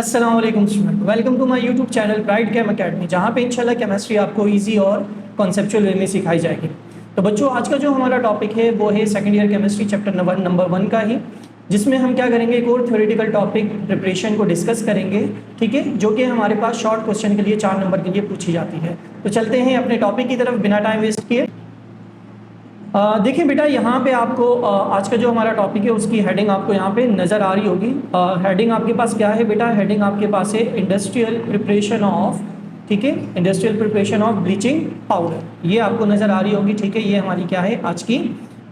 अस्सलाम वालेकुम student, welcome to my YouTube channel Bright Chem Academy, जहाँ पे इंशाल्लाह केमिस्ट्री आपको इजी और कॉन्सेप्चुअल वे में सिखाई जाएगी। तो बच्चों, आज का जो हमारा टॉपिक है वो है second year chemistry chapter number 1 का ही, जिसमें हम क्या करेंगे, एक और थ्योरेटिकल टॉपिक प्रिपरेशन को डिस्कस करेंगे, ठीक है, जो कि हमारे पास शॉर्ट क्वेश्चन के लिए 4 नंबर के लिए पूछी जाती है। तो चलते हैं अपने टॉपिक की तरफ बिना टाइम वेस्ट किए। देखिए बेटा, यहाँ पे आपको आज का जो हमारा टॉपिक है उसकी हेडिंग आपको यहाँ पे नज़र आ रही होगी। हेडिंग आपके पास क्या है बेटा? हेडिंग आपके पास है इंडस्ट्रियल प्रिपरेशन ऑफ, ठीक है, industrial preparation of bleaching powder. ये आपको नज़र आ रही होगी, ठीक है। ये हमारी क्या है, आज की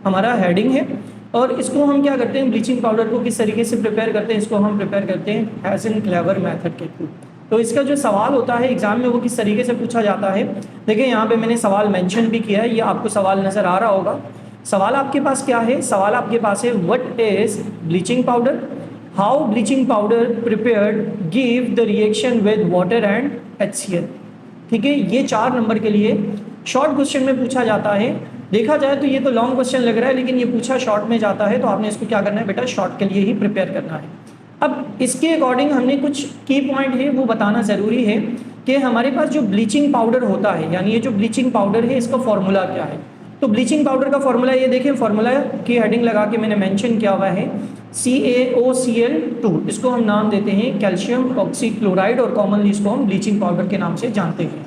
हमारा हेडिंग है। और इसको हम क्या करते हैं, ब्लीचिंग पाउडर को किस तरीके से प्रिपेयर करते हैं, इसको हम प्रिपेयर करते हैं हैज़न क्लेवर मेथड के थ्रू। तो इसका जो सवाल होता है एग्जाम में वो किस तरीके से पूछा जाता है, देखिए यहाँ पे मैंने सवाल मेंशन भी किया है, ये आपको सवाल नज़र आ रहा होगा। सवाल आपके पास क्या है? सवाल आपके पास है what is bleaching powder, how bleaching powder prepared, give the reaction with water and HCl। ठीक है, ये 4 नंबर के लिए शॉर्ट क्वेश्चन में पूछा जाता है। देखा जाए तो ये तो लॉन्ग क्वेश्चन लग रहा है, लेकिन ये पूछा शॉर्ट में जाता है, तो आपने इसको क्या करना है बेटा, शॉर्ट के लिए ही प्रिपेयर करना है। अब इसके अकॉर्डिंग हमने कुछ की पॉइंट है वो बताना ज़रूरी है कि हमारे पास जो ब्लीचिंग पाउडर होता है, यानी ये जो ब्लीचिंग पाउडर है इसका फॉर्मूला क्या है। तो ब्लीचिंग पाउडर का फॉर्मूला ये देखें, फॉर्मूला की हेडिंग लगा के मैंने मेंशन किया हुआ है CaOCl2। इसको हम नाम देते हैं कैल्शियम ऑक्सीक्लोराइड और कॉमनली इसको हम ब्लीचिंग पाउडर के नाम से जानते हैं।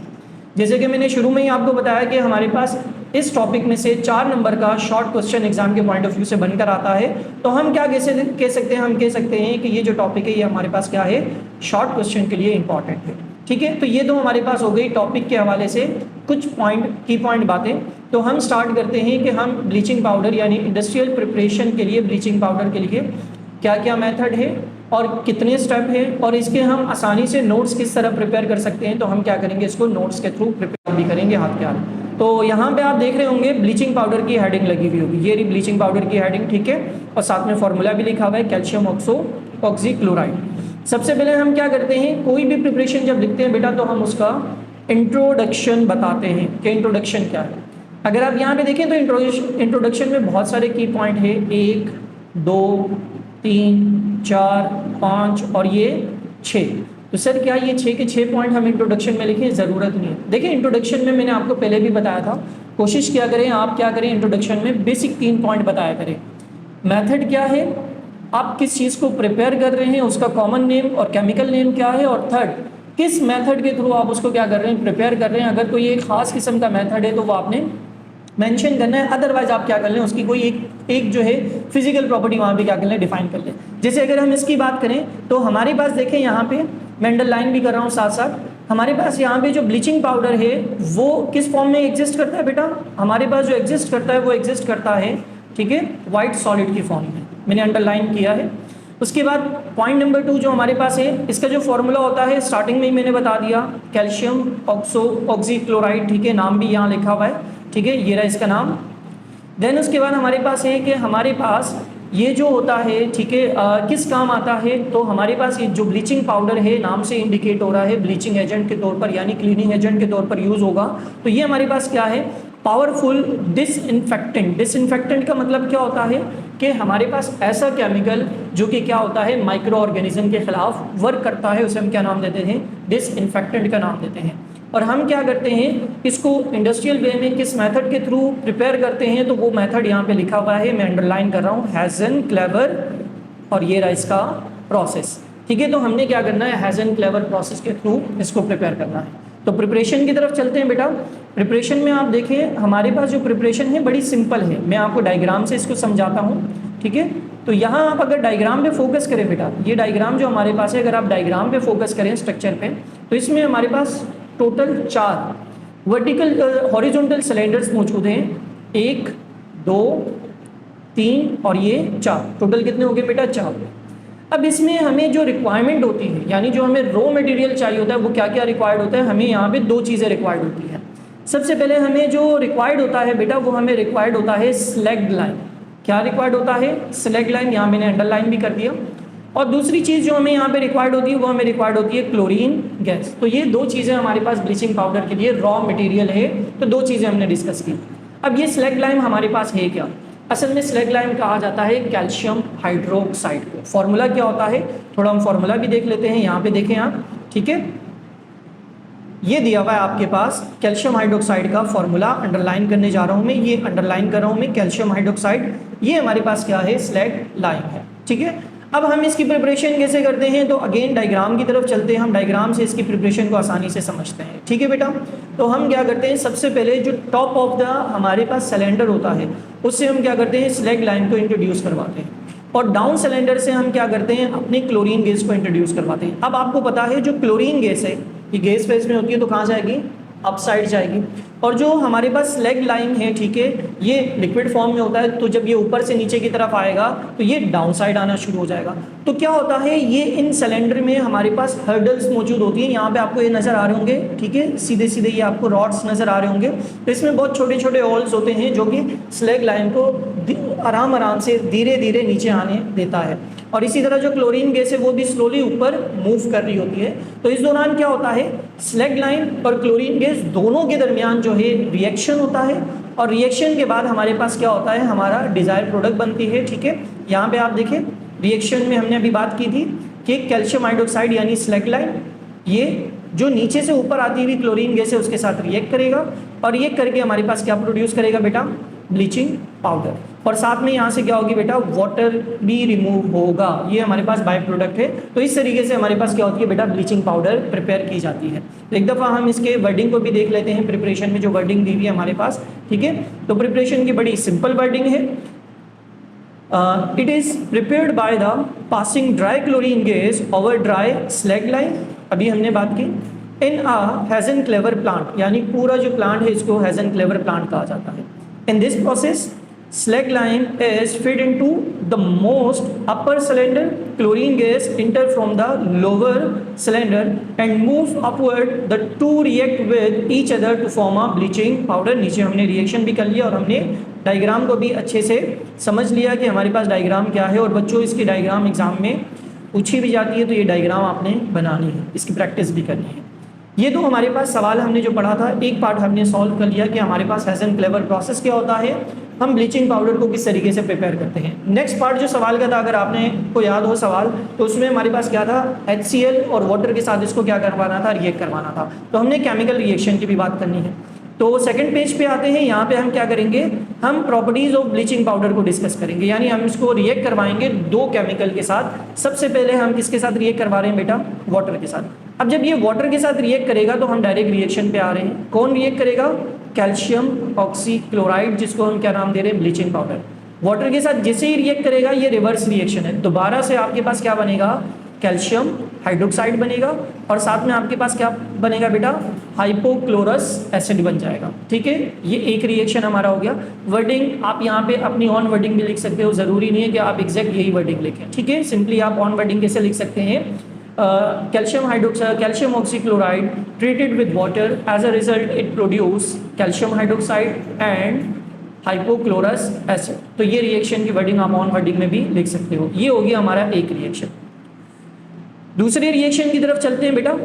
जैसे कि मैंने शुरू में ही आपको बताया कि हमारे पास इस टॉपिक में से 4 नंबर का शॉर्ट क्वेश्चन एग्जाम के पॉइंट ऑफ व्यू से बनकर आता है। तो हम क्या कैसे कह सकते हैं, हम कह सकते हैं कि ये जो टॉपिक है ये हमारे पास क्या है, शॉर्ट क्वेश्चन के लिए इंपॉर्टेंट है। ठीक है, तो ये तो हमारे पास हो गई टॉपिक के हवाले से कुछ पॉइंट, की पॉइंट बातें। तो हम स्टार्ट करते हैं कि हम ब्लीचिंग पाउडर यानी इंडस्ट्रियल प्रिपरेशन के लिए ब्लीचिंग पाउडर के लिए क्या क्या मेथड है और कितने स्टेप है, और इसके हम आसानी से नोट्स किस तरह प्रिपेयर कर सकते हैं। तो हम क्या करेंगे, इसको नोट्स के थ्रू प्रिपेयर भी करेंगे हाथ के हाथ। तो यहाँ पे आप देख रहे होंगे ब्लीचिंग पाउडर की हेडिंग लगी हुई होगी, ये रही ब्लीचिंग पाउडर की हेडिंग, ठीक है, और साथ में फॉर्मूला भी लिखा हुआ है कैल्शियम ऑक्सीक्लोराइड। सबसे पहले हम क्या करते हैं, कोई भी प्रिपरेशन जब लिखते हैं बेटा तो हम उसका इंट्रोडक्शन बताते हैं कि इंट्रोडक्शन क्या है। अगर आप यहाँ पे देखें तो इंट्रोडक्शन में बहुत सारे की पॉइंट है, 1 2 3 4 5 और ये 6। तो सर क्या ये 6 के 6 पॉइंट हम इंट्रोडक्शन में लिखें? ज़रूरत नहीं है। देखिए इंट्रोडक्शन में मैंने आपको पहले भी बताया था, कोशिश किया करें आप क्या करें, इंट्रोडक्शन में बेसिक 3 पॉइंट बताया करें। मेथड क्या है, आप किस चीज़ को प्रिपेयर कर रहे हैं, उसका कॉमन नेम और केमिकल नेम क्या है, और थर्ड किस मेथड के थ्रू आप उसको क्या कर रहे हैं, प्रिपेयर कर रहे हैं। अगर कोई एक ख़ास किस्म का मेथड है तो वो आपने मेंशन करना है, अदरवाइज आप क्या कर लें, उसकी कोई एक जो है फिजिकल प्रॉपर्टी वहाँ पे क्या कर लें, डिफाइन कर लें। जैसे अगर हम इसकी बात करें तो हमारे पास देखें, यहाँ पे मैं अंडरलाइन भी कर रहा हूँ साथ साथ, हमारे पास यहाँ पे जो ब्लीचिंग पाउडर है वो किस फॉर्म में एग्जिस्ट करता है बेटा? हमारे पास जो एग्जिस्ट करता है वो एग्जिस्ट करता है, ठीक है, वाइट सॉलिड की फॉर्म में, मैंने अंडरलाइन किया है। उसके बाद पॉइंट नंबर 2 जो हमारे पास है, इसका जो फॉर्मूला होता है स्टार्टिंग में ही मैंने बता दिया, कैल्शियम ऑक्सीक्लोराइड, ठीक है, नाम भी यहाँ लिखा हुआ है, ठीक है, ये रहा इसका नाम। देन उसके बाद हमारे पास है कि हमारे पास ये जो होता है, ठीक है, किस काम आता है, तो हमारे पास ये जो ब्लीचिंग पाउडर है नाम से इंडिकेट हो रहा है ब्लीचिंग एजेंट के तौर पर, यानी क्लीनिंग एजेंट के तौर पर यूज़ होगा। तो ये हमारे पास क्या है, पावरफुल डिसइंफेक्टेंट। डिसइंफेक्टेंट का मतलब क्या होता है कि हमारे पास ऐसा केमिकल जो कि क्या होता है, माइक्रो ऑर्गेनिज्म के खिलाफ वर्क करता है, उसे हम क्या नाम देते हैं, डिसइंफेक्टेंट का नाम देते हैं। और हम क्या करते हैं, इसको इंडस्ट्रियल वे में किस मेथड के थ्रू प्रिपेयर करते हैं, तो वो मेथड यहाँ पे लिखा हुआ है, मैं अंडरलाइन कर रहा हूँ, हैज़न क्लेवर, और ये रहा इसका प्रोसेस, ठीक है। तो हमने क्या करना है, हैज़न क्लेवर प्रोसेस के थ्रू इसको प्रिपेयर करना है। तो प्रिपरेशन की तरफ चलते हैं बेटा। प्रिपरेशन में आप देखें हमारे पास जो प्रिपरेशन है बड़ी सिंपल है, मैं आपको डायग्राम से इसको समझाता हूँ, ठीक है। तो यहाँ आप अगर डायग्राम पे फोकस करें बेटा, ये डायग्राम जो हमारे पास है, अगर आप डायग्राम पे फोकस करें स्ट्रक्चर पे, तो इसमें हमारे पास टोटल 4 वर्टिकल हॉरिजॉन्टल सिलेंडर्स मौजूद हैं, 1 2 3 और ये 4, टोटल कितने हो गए बेटा, 4। अब इसमें हमें जो रिक्वायरमेंट होती है, यानी जो हमें रॉ मटेरियल चाहिए होता है, वो क्या क्या रिक्वायर्ड होता है, हमें यहाँ पे 2 चीज़ें रिक्वायर्ड होती हैं। सबसे पहले हमें जो रिक्वायर्ड होता है बेटा, वो हमें रिक्वायर्ड होता है स्लैग्ड लाइन। क्या रिक्वायर्ड होता है? स्लैग्ड लाइन, यहाँ मैंने अंडरलाइन भी कर दिया। और दूसरी चीज़ जो हमें यहाँ पे रिक्वायर्ड होती है वो हमें रिक्वायर्ड होती है क्लोरीन गैस। तो ये 2 चीज़ें हमारे पास ब्लीचिंग पाउडर के लिए रॉ मटेरियल है। तो 2 चीज़ें हमने डिस्कस की। अब ये स्लैग्ड लाइन हमारे पास है क्या? असल में स्लैग लाइम कहा जाता है कैल्शियम हाइड्रोक्साइड को। फॉर्मूला क्या होता है, थोड़ा हम फॉर्मूला भी देख लेते हैं, यहाँ पे देखें आप, ठीक है। ये दिया हुआ है आपके पास कैल्शियम हाइड्रोक्साइड का फॉर्मूला, अंडरलाइन करने जा रहा हूँ मैं, ये अंडरलाइन कर रहा हूँ मैं कैल्शियम हाइड्रोक्साइड, ये हमारे पास क्या है, स्लैग लाइम है, ठीक है। अब हम इसकी प्रिपरेशन कैसे करते हैं, तो अगेन डायग्राम की तरफ चलते हैं, हम डायग्राम से इसकी प्रिपरेशन को आसानी से समझते हैं, ठीक है बेटा। तो हम क्या करते हैं, सबसे पहले जो टॉप ऑफ द हमारे पास सिलेंडर होता है उससे हम क्या करते हैं, स्लैग लाइम को इंट्रोड्यूस करवाते हैं, और डाउन सिलेंडर से हम क्या करते हैं, अपने क्लोरीन गैस को इंट्रोड्यूस करवाते हैं। अब आपको पता है जो क्लोरीन गैस है ये गैस फेज में होती है, तो कहाँ जाएगी, अप साइड जाएगी, और जो हमारे पास स्लैग लाइम है, ठीक है, ये लिक्विड फॉर्म में होता है, तो जब ये ऊपर से नीचे की तरफ आएगा तो ये डाउन साइड आना शुरू हो जाएगा। तो क्या होता है, ये इन सिलेंडर में हमारे पास हर्डल्स मौजूद होती हैं, यहाँ पे आपको ये नज़र आ रहे होंगे, ठीक है, सीधे सीधे ये आपको रॉड्स नज़र आ रहे होंगे, तो इसमें बहुत छोटे छोटे होल्स होते हैं जो कि स्लैग लाइम को आराम आराम से धीरे धीरे नीचे आने देता है, और इसी तरह जो क्लोरीन गैस है वो भी स्लोली ऊपर मूव कर रही होती है। तो इस दौरान क्या होता है, स्लैग लाइम और क्लोरीन गैस दोनों के दरमियान जो है रिएक्शन होता है, और रिएक्शन के बाद हमारे पास क्या होता है, हमारा डिजायर प्रोडक्ट बनती है, ठीक है। यहाँ पे आप देखें रिएक्शन में हमने अभी बात की थी कि कैल्शियम हाइड्रोक्साइड यानी स्लैग लाइम ये जो नीचे से ऊपर आती हुई क्लोरीन गैस है उसके साथ रिएक्ट करेगा, और ये करके हमारे पास क्या प्रोड्यूस करेगा बेटा, ब्लीचिंग पाउडर, और साथ में यहाँ से क्या होगी बेटा, वाटर भी रिमूव होगा, ये हमारे पास बाय प्रोडक्ट है। तो इस तरीके से हमारे पास क्या होती है बेटा, ब्लीचिंग पाउडर प्रिपेयर की जाती है। तो एक दफ़ा हम इसके वर्डिंग को भी देख लेते हैं, प्रिपरेशन में जो वर्डिंग दी हुई है हमारे पास, ठीक है। तो प्रिपरेशन की बड़ी सिंपल वर्डिंग है, it is prepared by the passing dry chlorine gas over dry slag lime, अभी हमने बात की, इन अ हेज़न-क्लेवर प्लांट, यानी पूरा जो प्लांट है इसको हेज़न-क्लेवर प्लांट कहा जाता है। In this process slag lime is fed into the most upper cylinder, chlorine gas enter from the lower cylinder and move upward, the two react with each other to form a bleaching powder। नीचे हमने reaction भी कर लिया और हमने diagram को भी अच्छे से समझ लिया कि हमारे पास डायग्राम क्या है, और बच्चों इसकी डायग्राम एग्जाम में पूछी भी जाती है, तो ये डायग्राम आपने बनानी है, इसकी प्रैक्टिस भी करनी है। ये तो हमारे पास सवाल हमने जो पढ़ा था, एक पार्ट हमने सॉल्व कर लिया कि हमारे पास हेज़न-क्लेवर प्रोसेस क्या होता है, हम ब्लीचिंग पाउडर को किस तरीके से प्रिपेयर करते हैं। नेक्स्ट पार्ट जो सवाल का था, अगर आपने को याद हो सवाल, तो उसमें हमारे पास क्या था, HCl और वाटर के साथ इसको क्या करवाना था, रिएक्ट करवाना था। तो हमने केमिकल रिएक्शन की भी बात करनी है। तो सेकंड पेज पे आते हैं, यहाँ पे हम क्या करेंगे, हम प्रॉपर्टीज़ ऑफ ब्लीचिंग पाउडर को डिस्कस करेंगे, यानी हम इसको रिएक्ट करवाएंगे दो केमिकल के साथ। सबसे पहले हम किसके साथ रिएक्ट करवा रहे हैं बेटा, वाटर के साथ। अब जब ये वाटर के साथ रिएक्ट करेगा तो हम डायरेक्ट रिएक्शन पे आ रहे हैं, कौन रिएक्ट करेगा, कैल्शियम ऑक्सीक्लोराइड, जिसको हम क्या नाम दे रहे हैं, ब्लीचिंग पाउडर। वाटर के साथ जैसे ही रिएक्ट करेगा ये रिवर्स रिएक्शन है, दोबारा से आपके पास क्या बनेगा, कैल्शियम हाइड्रोक्साइड बनेगा, और साथ में आपके पास क्या बनेगा बेटा, हाइपोक्लोरस एसिड बन जाएगा, ठीक है। ये एक रिएक्शन हमारा हो गया। वर्डिंग आप यहाँ पे अपनी ऑन वर्डिंग भी लिख सकते हो, ज़रूरी नहीं है कि आप एग्जैक्ट यही वर्डिंग लिखें, ठीक है। सिंपली आप ऑन वर्डिंग कैसे लिख सकते हैं, calcium hydroxide, calcium oxychloride treated with water, as a result it produce calcium hydroxide and hypochlorous acid. तो ये रिएक्शन की वर्डिंग आप ऑन वर्डिंग में भी लिख सकते हो। ये हो गया हमारा एक रिएक्शन। दूसरे रिएक्शन की तरफ चलते हैं बेटा।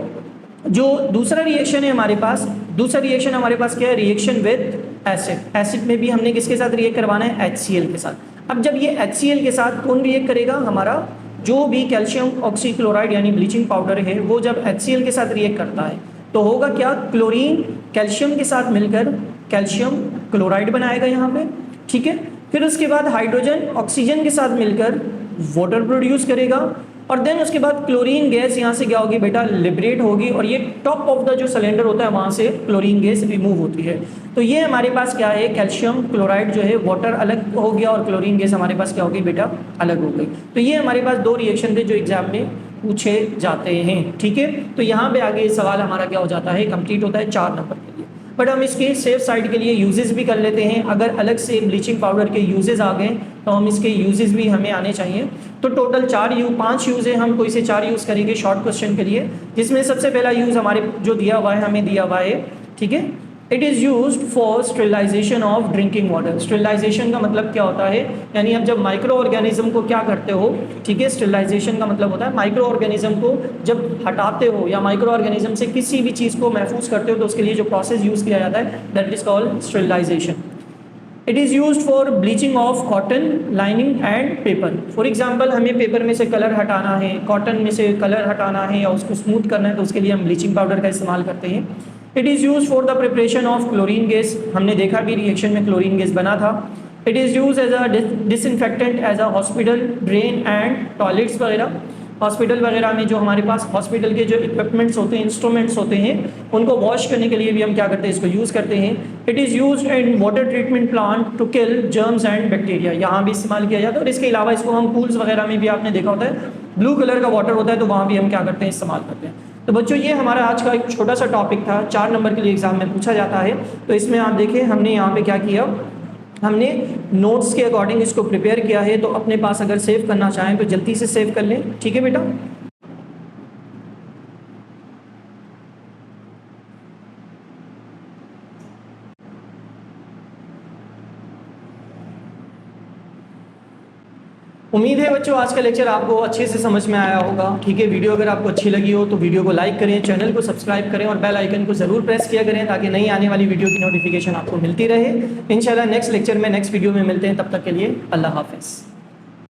जो दूसरा रिएक्शन है हमारे पास, दूसरा रिएक्शन हमारे पास क्या है, रिएक्शन विद एसिड। एसिड में भी हमने किसके साथ रिएक्ट करवाना है, HCl के साथ। अब जब ये HCl के साथ कौन रिएक्ट करेगा, हमारा जो भी कैल्शियम ऑक्सीक्लोराइड यानी ब्लीचिंग पाउडर है, वो जब HCl के साथ रिएक्ट करता है तो होगा क्या, क्लोरीन कैल्शियम के साथ मिलकर कैल्शियम क्लोराइड बनाएगा यहाँ पे, ठीक है। फिर उसके बाद हाइड्रोजन ऑक्सीजन के साथ मिलकर वाटर प्रोड्यूस करेगा, और देन उसके बाद क्लोरीन गैस यहाँ से क्या होगी बेटा, लिबरेट होगी, और ये टॉप ऑफ द जो सिलेंडर होता है वहाँ से क्लोरीन गैस रिमूव होती है। तो ये हमारे पास क्या है, कैल्शियम क्लोराइड जो है वाटर अलग हो गया, और क्लोरीन गैस हमारे पास क्या होगी बेटा, अलग हो गई। तो ये हमारे पास दो रिएक्शन थे जो एग्जाम में पूछे जाते हैं, ठीक है। तो यहाँ पे आगे सवाल हमारा क्या हो जाता है, कंप्लीट होता है 4 नंबर के लिए। बट हम इसके सेफ साइड के लिए यूजेस भी कर लेते हैं। अगर अलग से ब्लीचिंग पाउडर के यूजेस आ गए तो हम इसके यूजेस भी हमें आने चाहिए। तो टोटल 5 यूज़ है, हम कोई से 4 यूज़ करेंगे शॉर्ट क्वेश्चन के लिए, जिसमें सबसे पहला यूज़ हमारे जो दिया हुआ है, हमें दिया हुआ है, ठीक है, it is used for sterilization of drinking water. Sterilization का मतलब क्या होता है, यानी अब जब माइक्रो ऑर्गेनिज्म को क्या करते हो, ठीक है, स्टेरिलाइजेशन का मतलब होता है माइक्रो ऑर्गेनिज्म को जब हटाते हो या माइक्रो ऑर्गेनिज्म से किसी भी चीज़ को महफूज करते हो तो उसके लिए जो प्रोसेस यूज़ किया जाता है that is called sterilization. It is used for bleaching of cotton lining and paper. For example हमें पेपर में से कलर हटाना है, कॉटन में से कलर हटाना है या उसको स्मूथ करना है, तो उसके लिए हम ब्लीचिंग पाउडर का इस्तेमाल करते हैं। It is use for the preparation of chlorine gas, हमने देखा भी रिएक्शन में क्लोरीन गैस बना था। It is use as a disinfectant as a hospital drain and toilets वगैरह। हॉस्पिटल वगैरह में जो हमारे पास हॉस्पिटल के जो इक्विपमेंट्स होते हैं, इंस्ट्रूमेंट्स होते हैं, उनको वॉश करने के लिए भी हम क्या करते हैं, इसको यूज़ करते हैं। It is use in water treatment plant to kill germs and bacteria, यहाँ भी इस्तेमाल किया जाता है। और इसके अलावा इसको हम पूल्स वगैरह में भी आपने देखा होता है, ब्लू कलर का वाटर होता है, तो वहाँ भी हम क्या करते हैं, इस्तेमाल करते हैं। तो बच्चों ये हमारा आज का एक छोटा सा टॉपिक था, 4 नंबर के लिए एग्जाम में पूछा जाता है। तो इसमें आप देखें हमने यहाँ पे क्या किया, हमने नोट्स के अकॉर्डिंग इसको प्रिपेयर किया है। तो अपने पास अगर सेव करना चाहें तो जल्दी से सेव कर लें, ठीक है बेटा। उम्मीद है बच्चों आज का लेक्चर आपको अच्छे से समझ में आया होगा, ठीक है। वीडियो अगर आपको अच्छी लगी हो तो वीडियो को लाइक करें, चैनल को सब्सक्राइब करें और बेल आइकन को ज़रूर प्रेस किया करें ताकि नई आने वाली वीडियो की नोटिफिकेशन आपको मिलती रहे। इंशाल्लाह नेक्स्ट लेक्चर में, नेक्स्ट वीडियो में मिलते हैं, तब तक के लिए अल्लाह हाफिज़।